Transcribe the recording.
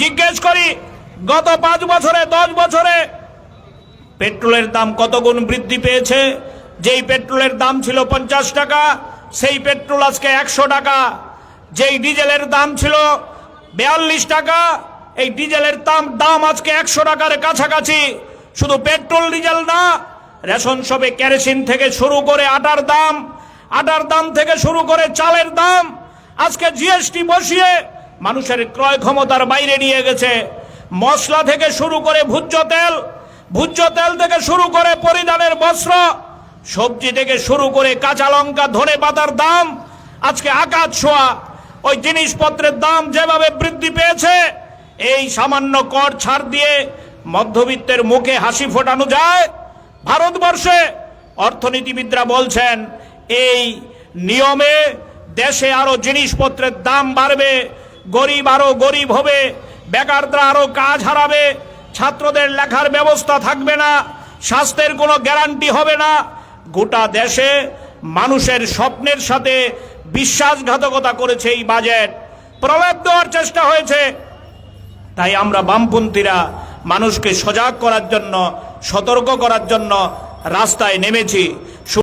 জিজ্ঞেস করি, গত 5 বছরে 10 বছরে পেট্রোলের দাম কত গুণ বৃদ্ধি পেয়েছে? যেই পেট্রোলের দাম ছিল 50 টাকা, সেই পেট্রোল আজকে 100 টাকা। যেই ডিজেলের দাম ছিল 42 টাকা, এই ডিজেলের দাম আজকে 100 টাকার কাছাকাছি। শুধু পেট্রোল ডিজেল না, রেশন শপে কেরোসিন থেকে শুরু করে আটার দাম থেকে শুরু করে চালের দাম আজকে জিএসটি বসিয়ে মানুষের ক্রয় ক্ষমতার বাইরে নিয়ে গেছে। মশলা থেকে শুরু করে ভোজ্য তেল থেকে শুরু করে পরিধানের বস্ত্র, সবজি থেকে শুরু করে কাঁচা লঙ্কা, ধনে পাতার দাম আজকে আকাশ ছোঁয়া। ওই জিনিসপত্রের দাম যেভাবে বৃদ্ধি পেয়েছে, এই সামান্য কর ছাড় দিয়ে মধ্যবিত্তের মুখে হাসি ফোটানো যায়? ভারতবর্ষে অর্থনীতিবিদরা বলছেন এই নিয়মে দেশে আরো জিনিসপত্রের দাম বাড়বে, গরিব আরো গরিব হবে, বেকাররা আরো কাজ হারাবে, ছাত্রদের লেখার ব্যবস্থা থাকবে না, স্বাস্থ্যের কোনো গ্যারান্টি হবে না। গোটা দেশে মানুষের স্বপ্নের সাথে বিশ্বাসঘাতকতা করেছে এই বাজেট, প্রলেপ দেওয়ার চেষ্টা হয়েছে। তাই আমরা বামপন্থীরা মানুষকে সজাগ করার জন্য, সতর্ক করার জন্য রাস্তায় নেমেছি।